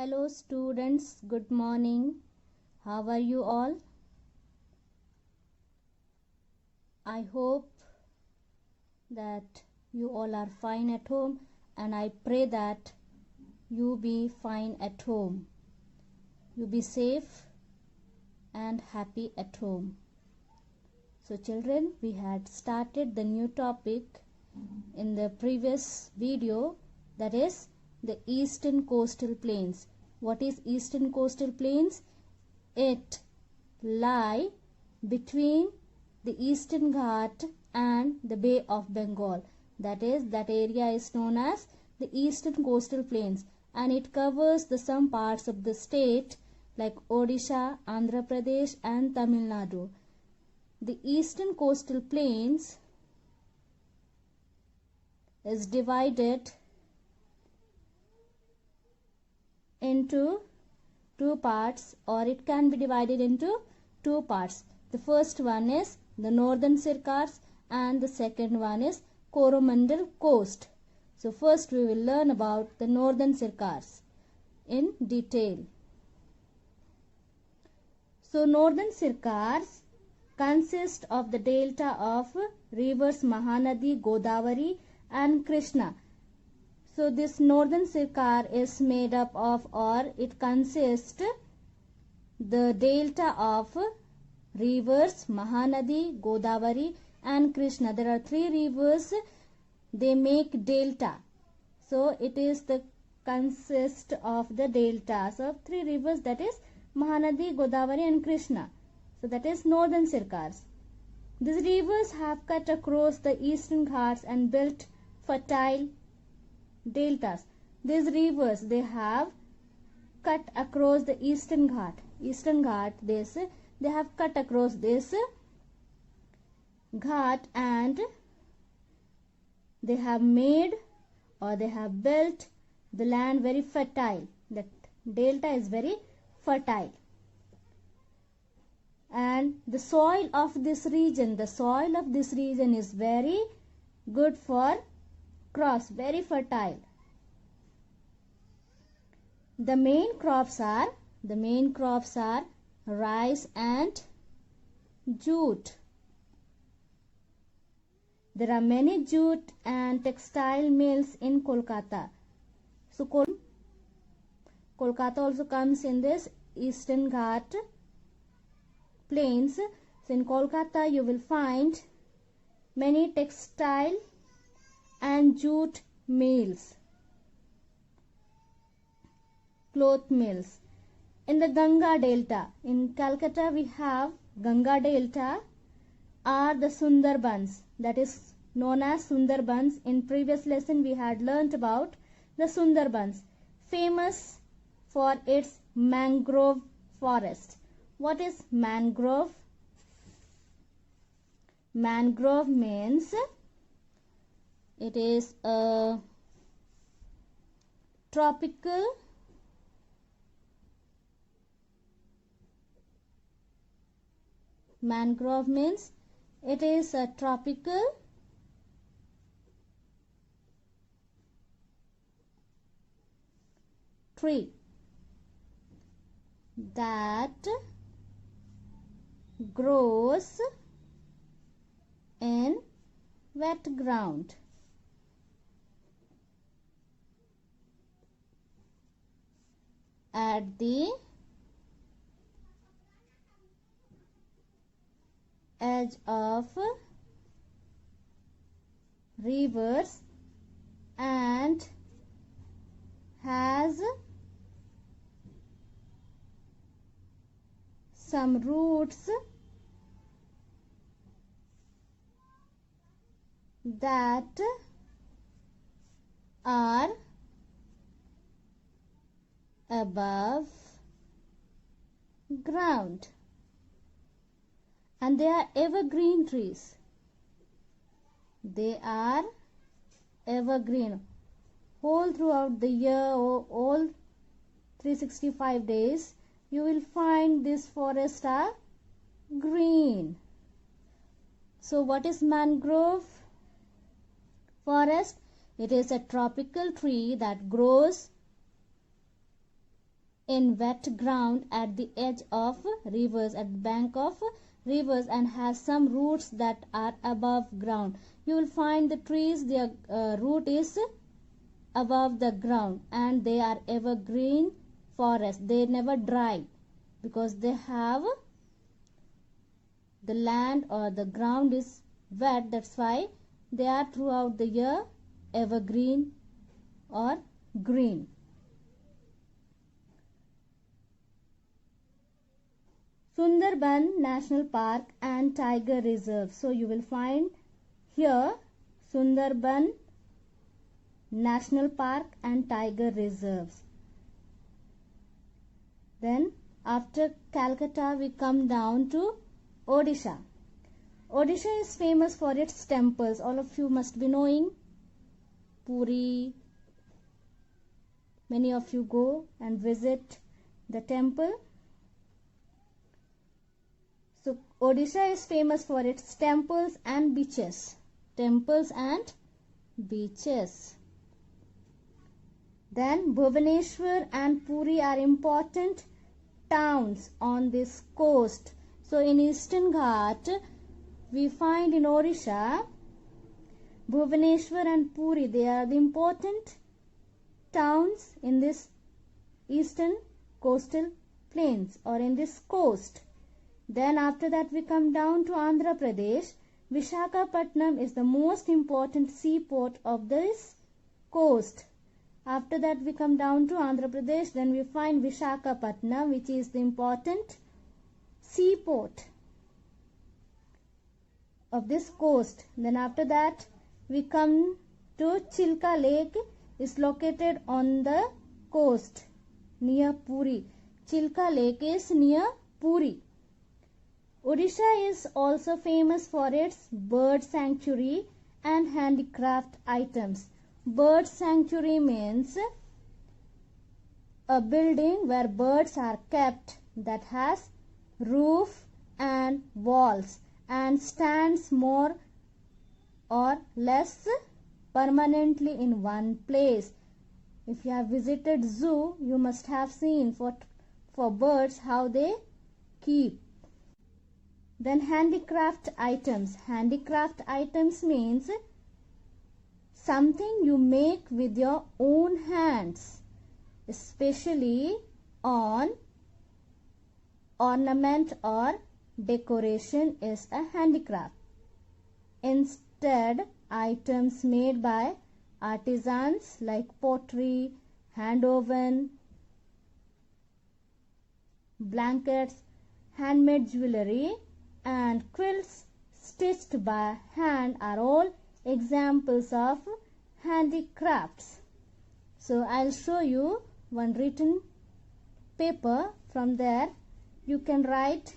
Hello students, good morning. How are you all? I hope that you all are fine at home, and I pray that you be fine at home. You be safe and happy at home. So children, we had started the new topic in the previous video, that is the Eastern Coastal Plains. What is Eastern Coastal Plains? It lie between the Eastern Ghat and the Bay of Bengal. That area is known as the Eastern Coastal Plains, and it covers the some parts of the state like Odisha, Andhra Pradesh and Tamil Nadu. The Eastern Coastal Plains is divided into two parts, or it can be divided into two parts. The first one is the Northern Sircars and the second one is Coromandel Coast. So first we will learn about the Northern Sircars in detail. So Northern Sircars consist of the delta of rivers Mahanadi, Godavari and Krishna. So this Northern Sircar is made up of, or it consists the delta of rivers Mahanadi, Godavari and Krishna. There are three rivers, they make delta. So it is the consist of the deltas of three rivers, that is Mahanadi, Godavari and Krishna. So that is Northern Sircars. These rivers have cut across the Eastern Ghats and built fertile deltas. These rivers, they have cut across the Eastern Ghat. They have cut across this Ghat, and they have made, or they have built the land very fertile. That delta is very fertile. And the soil of this region is very good for crops, very fertile. The main crops are rice and jute. There are many jute and textile mills in Kolkata. So Kolkata also comes in this Eastern Ghat plains. So in Kolkata you will find many textile and jute mills, cloth mills. In the Ganga Delta, in Calcutta we have Ganga Delta are the Sundarbans, that is known as Sundarbans. In previous lesson we had learnt about the Sundarbans, famous for its mangrove forest. What is mangrove? Mangrove means it is a tropical tree that grows in wet ground. At the edge of rivers and has some roots that are above ground, and they are evergreen trees. They are evergreen whole throughout the year, or all 365 days you will find this forest are green. So what is mangrove forest? It is a tropical tree that grows in wet ground at the edge of rivers, at the bank of rivers, and has some roots that are above ground. You will find the trees, their root is above the ground, and they are evergreen forest. They never dry because they have the land or the ground is wet. That's why they are throughout the year evergreen or green. Sundarban National Park and Tiger Reserve. So you will find here Sundarban National Park and Tiger Reserves. Then after Calcutta we come down to Odisha. Odisha is famous for its temples. All of you must be knowing Puri. Many of you go and visit the temple. So Odisha is famous for its temples and beaches. Temples and beaches. Then Bhubaneswar and Puri are important towns on this coast. So in Eastern Ghat, we find in Odisha, Bhubaneswar and Puri, they are the important towns in this eastern coastal plains or in this coast. Then after that we come down to Andhra Pradesh. Visakhapatnam is the most important seaport of this coast. After that we come down to Andhra Pradesh. Then we find Visakhapatnam, which is the important seaport of this coast. Then after that we come to Chilka Lake. Is located on the coast near Puri. Chilka Lake is near Puri. Odisha is also famous for its bird sanctuary and handicraft items. Bird sanctuary means a building where birds are kept that has roof and walls and stands more or less permanently in one place. If you have visited zoo, you must have seen for birds how they keep. Then handicraft items. Handicraft items means something you make with your own hands, especially on ornament or decoration is a handicraft. Instead, items made by artisans like pottery, hand-woven blankets, handmade jewelry, and quilts stitched by hand are all examples of handicrafts. So I'll show you one written paper. From there you can write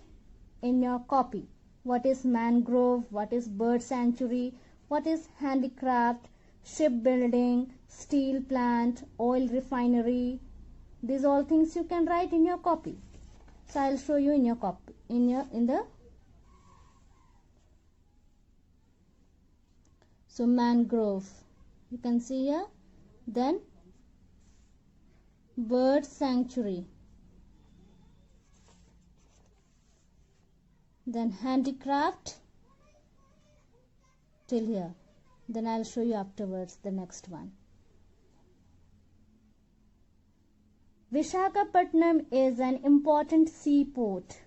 in your copy what is mangrove, what is bird sanctuary, what is handicraft, shipbuilding, steel plant, oil refinery. These all things you can write in your copy. So I'll show you in your copy, so mangrove, you can see here. Then bird sanctuary, then handicraft till here. Then I'll show you afterwards the next one. Visakhapatnam is an important seaport.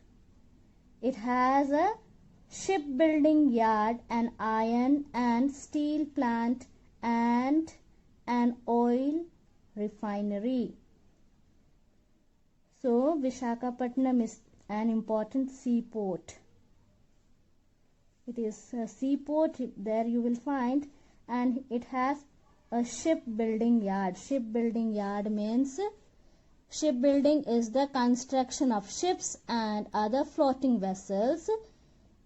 It has a shipbuilding yard, an iron and steel plant, and an oil refinery. So Visakhapatnam is an important seaport. It is a seaport, there you will find, and it has a shipbuilding yard. Shipbuilding yard means shipbuilding is the construction of ships and other floating vessels.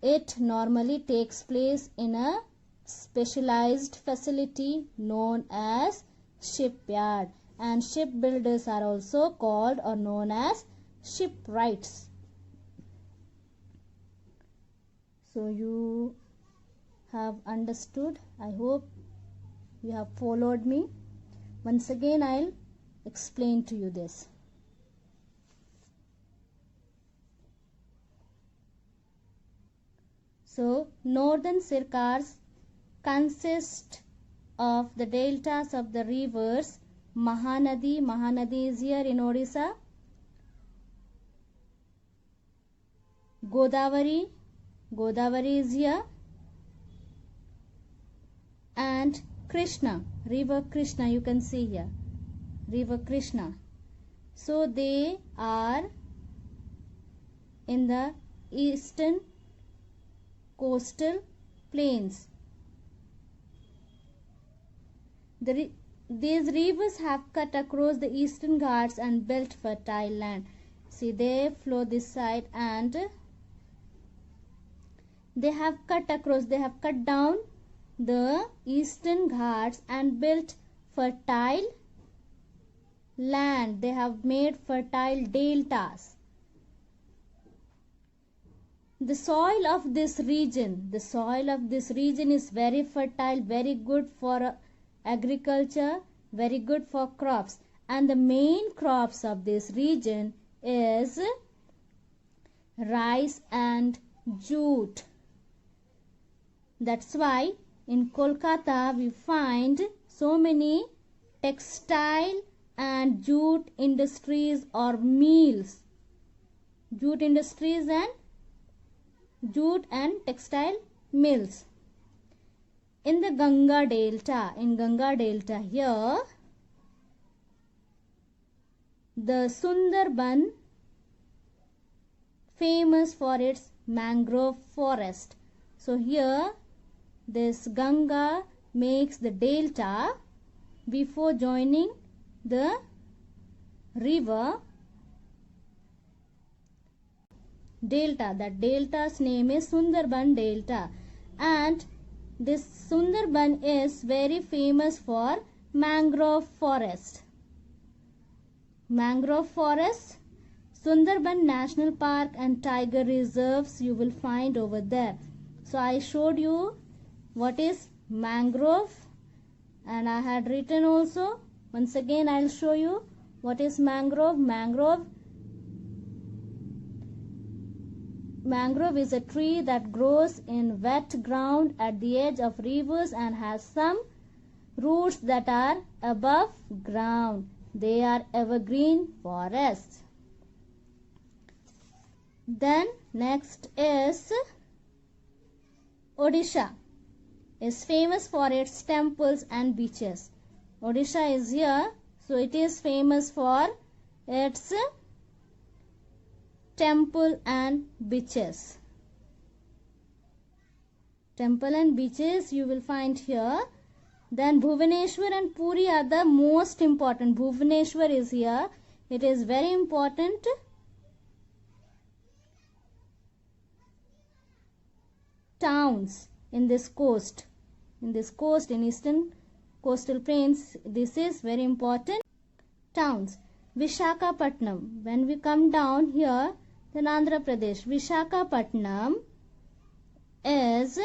It normally takes place in a specialized facility known as shipyard, and shipbuilders are also called or known as shipwrights. So you have understood. I hope you have followed me. Once again I'll explain to you this. So northern Sircars consist of the deltas of the rivers Mahanadi. Mahanadi is here in Odisha. Godavari. Godavari is here. And Krishna. River Krishna, you can see here. River Krishna. So they are in the eastern coastal plains. These rivers have cut across the eastern Ghats and built fertile land. See, they flow this side and they have cut across, they have cut down the eastern Ghats and built fertile land. They have made fertile deltas. The soil of this region is very fertile, very good for agriculture, very good for crops. And the main crops of this region is rice and jute. That's why in Kolkata we find so many textile and jute industries or mills. Jute industries and jute and textile mills. In the Ganga Delta here, the Sundarban famous for its mangrove forest. So here this Ganga makes the delta before joining the river delta. That delta's name is Sundarban Delta, and this Sundarban is very famous for mangrove forest. Mangrove forest, Sundarban National Park and tiger reserves you will find over there. So I showed you what is mangrove, and I had written also. Once again I will show you what is mangrove. Mangrove is a tree that grows in wet ground at the edge of rivers and has some roots that are above ground. They are evergreen forests. Then next is Odisha. Is famous for its temples and beaches. Odisha is here, so it is famous for its temple and beaches. Temple and beaches you will find here. Then Bhubaneswar and Puri are the most important. Bhubaneswar is here. It is very important. Towns in this coast. In eastern coastal plains, this is very important. Towns. Vishakhapatnam. When we come down here, then Andhra Pradesh. Vishakhapatnam is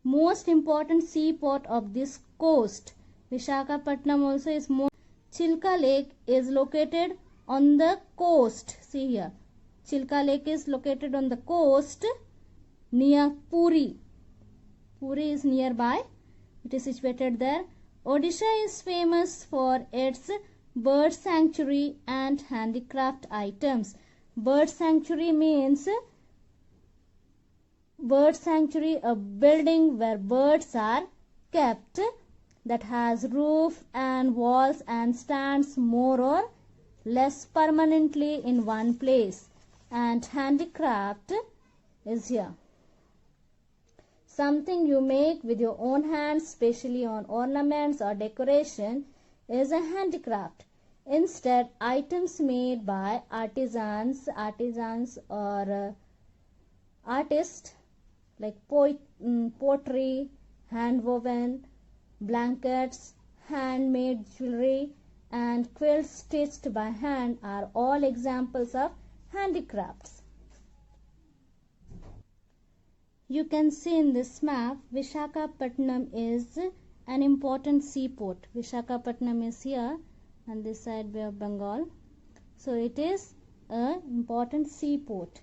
most important seaport of this coast. Vishakhapatnam also is more. Chilka Lake is located on the coast. See here. Chilka Lake is located on the coast near Puri. Puri is nearby. It is situated there. Odisha is famous for its bird sanctuary and handicraft items. Bird sanctuary means a building where birds are kept, that has roof and walls and stands more or less permanently in one place. And handicraft is here. Something you make with your own hands, especially on ornaments or decoration, is a handicraft. Instead, items made by artisans or artists like pottery, hand-woven, blankets, handmade jewelry, and quilts stitched by hand are all examples of handicrafts. You can see in this map, Vishakhapatnam is an important seaport. Visakhapatnam is here on this side, Bay of Bengal. So it is an important seaport.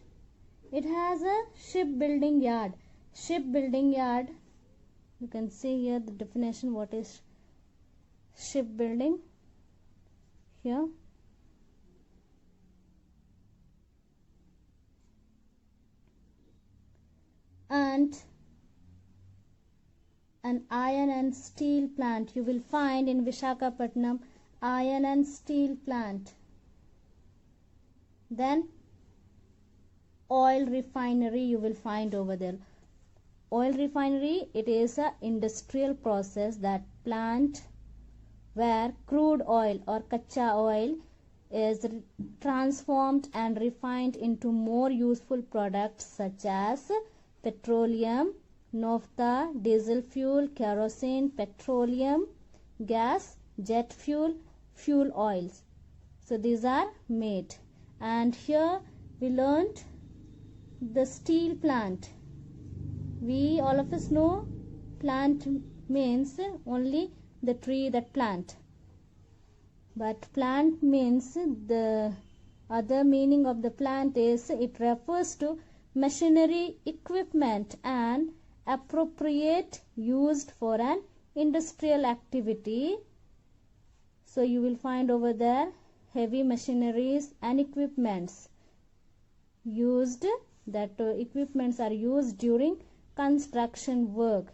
It has a shipbuilding yard. Shipbuilding yard, you can see here the definition what is shipbuilding here. And an iron and steel plant. You will find in Visakhapatnam iron and steel plant. Then oil refinery you will find over there. Oil refinery, it is a industrial process, that plant where crude oil or kacha oil is transformed and refined into more useful products such as petroleum, naphtha, diesel fuel, kerosene, petroleum gas, jet fuel, fuel oils. So these are made. And here we learned the steel plant. We all of us know plant means only the tree, that plant. But plant means, the other meaning of the plant is it refers to machinery, equipment and appropriate used for an industrial activity. So you will find over there heavy machineries and equipments used, that equipments are used during construction work,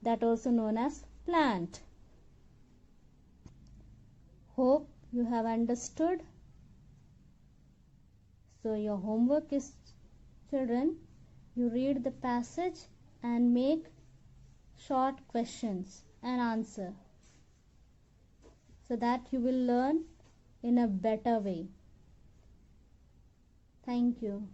that also known as plant. Hope you have understood. So your homework is, children, you read the passage and make short questions and answer, so that you will learn in a better way. Thank you.